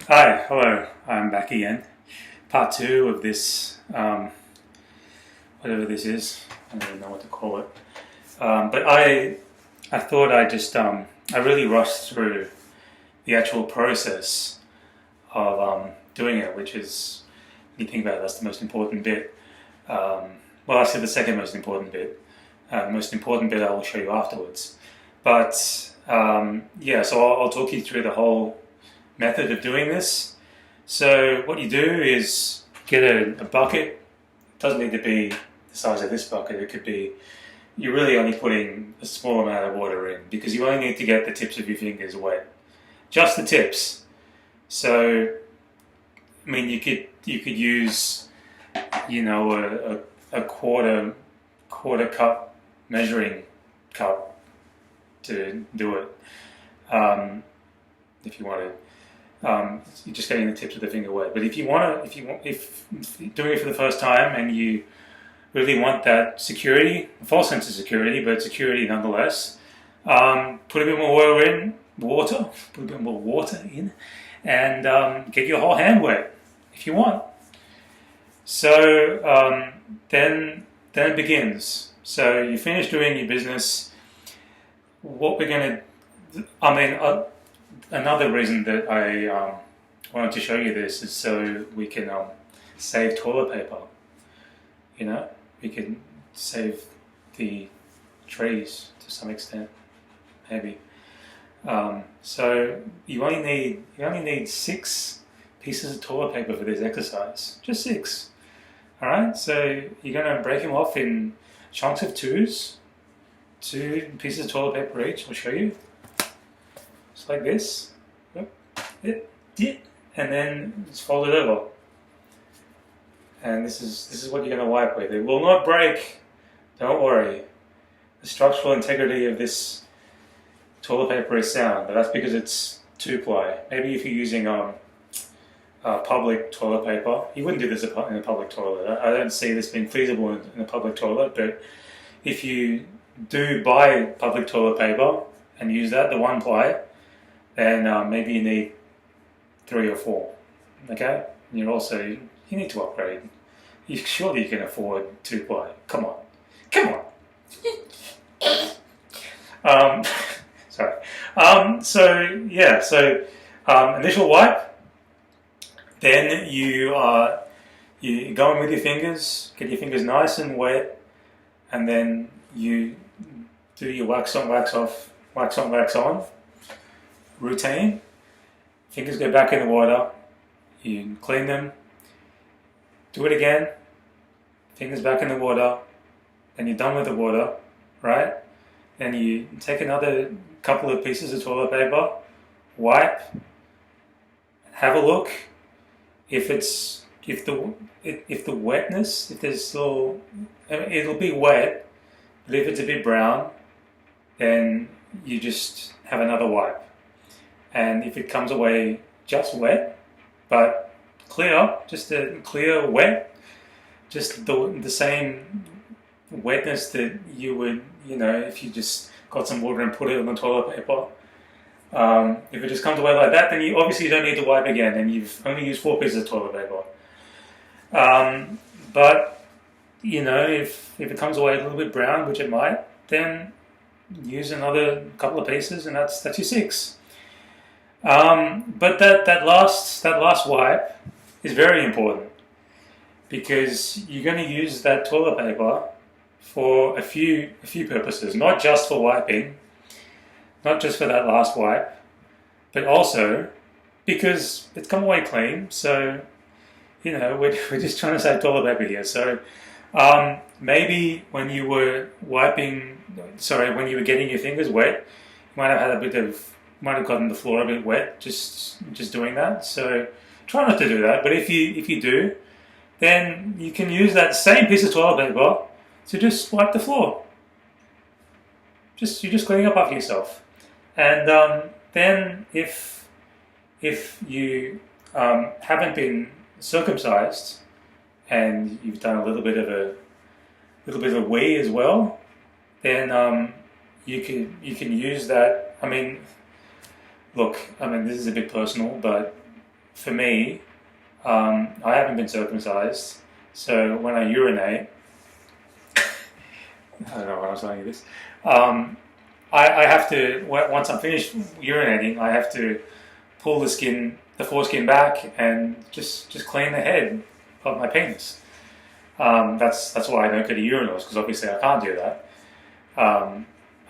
Hi, hello, I'm back again. Part two of this, whatever this is, I don't even know what to call it. But I thought I really rushed through the actual process of doing it, which is, when you think about it, that's the most important bit. Well, actually, the second most important bit. The most important bit I will show you afterwards. But yeah, so I'll talk you through the whole method of doing this. So what you do is get a bucket. It doesn't need to be the size of this bucket. It could be, you're really only putting a small amount of water in because you only need to get the tips of your fingers wet. Just the tips. So, I mean, you could use, a quarter cup measuring cup to do it. If you wanted. You're just getting the tips of the finger wet. But if you're doing it for the first time and you really want that security, a false sense of security, but security nonetheless, put a bit more water in, and get your whole hand wet if you want. So then it begins. So you finish doing your business. What we're going to, another reason that I wanted to show you this is so we can save toilet paper. We can save the trees to some extent, maybe. So you only need 6 pieces of toilet paper for this exercise, just 6. All right. So you're going to break them off in chunks of 2s, 2 pieces of toilet paper each. I'll show you. Just like this. And then just fold it over. And this is what you're going to wipe with. It will not break. Don't worry. The structural integrity of this toilet paper is sound, but that's because it's 2-ply. Maybe if you're using public toilet paper, you wouldn't do this in a public toilet. I don't see this being feasible in a public toilet, but if you do buy public toilet paper and use that, the 1-ply, then maybe you need 3 or 4. Okay? And you need to upgrade. Surely you can afford 2-ply. Come on. Sorry. Initial wipe. Then you go in with your fingers, get your fingers nice and wet, and then you do your wax on, wax off, wax on, wax on routine. Fingers go back in the water, you clean them, do it again, fingers back in the water, then you're done with the water, right? Then you take another couple of pieces of toilet paper, wipe, have a look. If the wetness, if there's still, it'll be wet, but if it's a bit brown, then you just have another wipe. And if it comes away just wet, but clear, just a clear wet, just the same wetness that you would, if you just got some water and put it on the toilet paper. If it just comes away like that, then you obviously don't need to wipe again, and you've only used 4 pieces of toilet paper. But if it comes away a little bit brown, which it might, then use another couple of pieces, and that's your 6. But that last wipe is very important because you're going to use that toilet paper for a few purposes, not just for wiping, not just for that last wipe, but also because it's come away clean. So we're just trying to save toilet paper here. So maybe when you were when you were getting your fingers wet, you might have gotten the floor a bit wet just doing that. So try not to do that. But if you do, then you can use that same piece of toilet paper to just wipe the floor. You're just cleaning up after yourself. And then if you haven't been circumcised and you've done a little bit of a wee as well, then you can use that. Look, this is a bit personal, but for me, I haven't been circumcised, so when I urinate, I don't know why I was telling you this. I have to, once I'm finished urinating, I have to pull the foreskin back and just clean the head of my penis. That's why I don't go to urinals, because obviously I can't do that.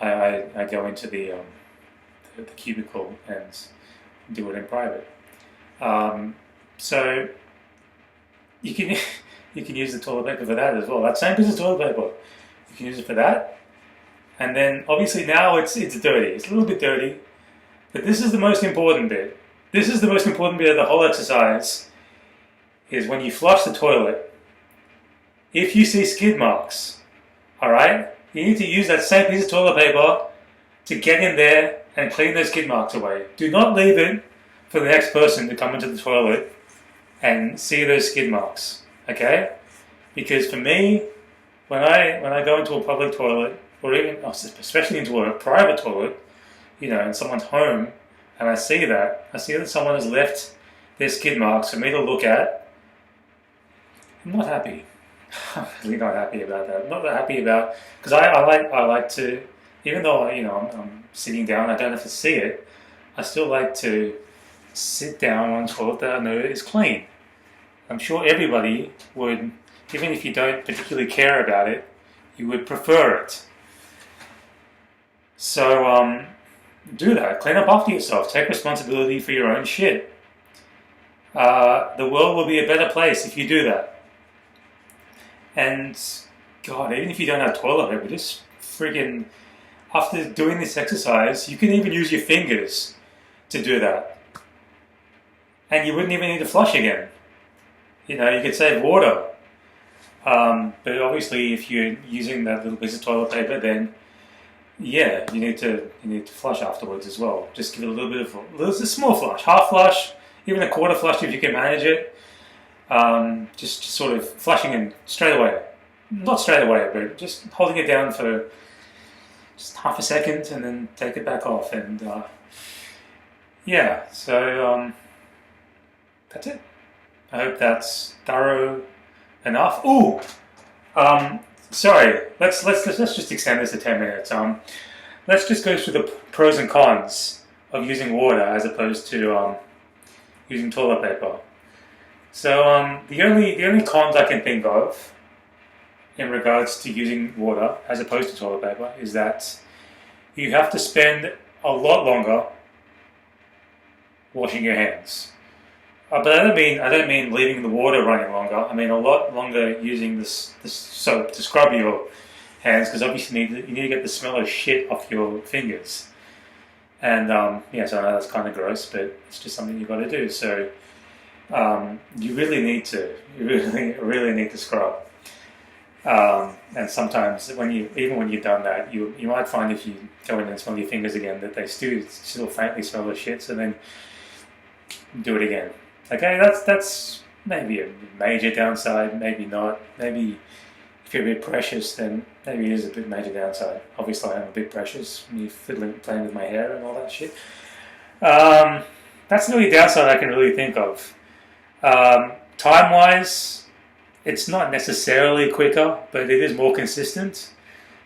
I go into the cubicle and do it in private. So you can you can use the toilet paper for that as well. That same piece of toilet paper, you can use it for that. And then obviously now it's dirty. It's a little bit dirty, but this is the most important bit. This is the most important bit of the whole exercise. Is when you flush the toilet. If you see skid marks, all right, you need to use that same piece of toilet paper to get in there and clean those skid marks away. Do not leave it for the next person to come into the toilet and see those skid marks, okay? Because for me, when I go into a public toilet, or even especially into a private toilet, you know, in someone's home, and I see that someone has left their skid marks for me to look at, I'm not happy. I'm really not happy about that. I'm not that happy about, because I like to, even though, you know, I'm sitting down, I don't have to see it, I still like to sit down on a toilet that I know is clean. I'm sure everybody would, even if you don't particularly care about it, you would prefer it. So do that. Clean up after yourself. Take responsibility for your own shit. The world will be a better place if you do that. And God, even if you don't have toilet paper, just friggin', after doing this exercise, you can even use your fingers to do that. And you wouldn't even need to flush again. You know, you could save water. But obviously, if you're using that little piece of toilet paper, then yeah, you need to flush afterwards as well. Just give it a little bit of a small flush, half flush, even a quarter flush if you can manage it. Just sort of flushing in straight away. Not straight away, but just holding it down for just half a second and then take it back off. And yeah, so that's it. I hope that's thorough enough. Ooh, sorry. Let's just extend this to 10 minutes. Let's just go through the pros and cons of using water as opposed to using toilet paper. So the only cons I can think of in regards to using water as opposed to toilet paper is that you have to spend a lot longer washing your hands. But I don't mean leaving the water running longer. I mean a lot longer using this soap to scrub your hands, because obviously you need to get the smell of shit off your fingers. And yeah, so I know that's kind of gross, but it's just something you've got to do. So you really need to scrub. And sometimes when you've done that, you might find if you go in and smell your fingers again that they still faintly smell the shit. So then do it again. Okay, that's maybe a major downside, maybe not. Maybe if you're a bit precious, then maybe it is a bit major downside. Obviously, I'm a bit precious. Me playing with my hair and all that shit. That's the only downside I can really think of. Time-wise, it's not necessarily quicker, but it is more consistent.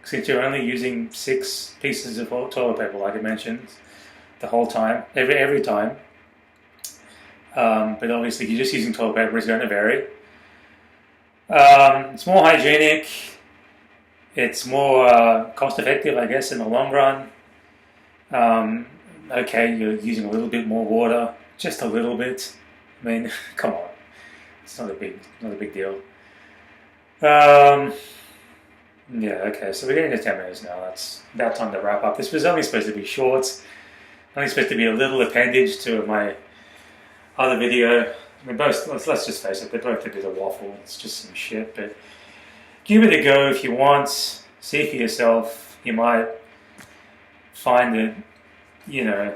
Since you're only using 6 pieces of toilet paper, like I mentioned, the whole time, every time. But obviously, if you're just using toilet paper, it's going to vary. It's more hygienic. It's more cost-effective, I guess, in the long run. Okay, you're using a little bit more water, just a little bit. I mean, come on, it's not a big deal. Yeah, okay, so we're getting to 10 minutes now. That's about time to wrap up. This was only supposed to be short, only supposed to be a little appendage to my other video. I mean, both, let's just face it, they're both a bit of waffle. It's just some shit, but give it a go if you want. See for yourself. You might find it, you know,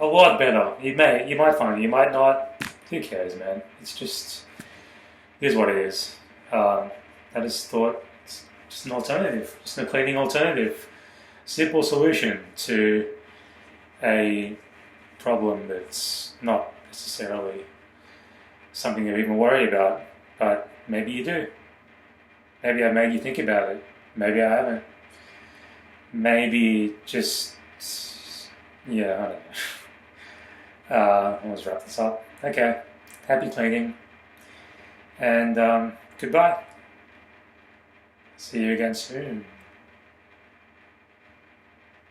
a lot better. You might find it. You might not. Who cares, man? It's just, it is what it is. I just thought it's just an alternative, just a cleaning alternative. Simple solution to a problem that's not necessarily something you're even worried about, but maybe you do. Maybe I've made you think about it. Maybe I haven't. Maybe just, yeah, I don't know. Let's wrap this up. Okay, happy cleaning, and goodbye. See you again soon.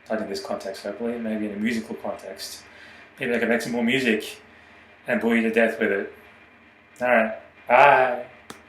Not in this context, hopefully, maybe in a musical context. Maybe I can make some more music and bore you to death with it. Alright, bye.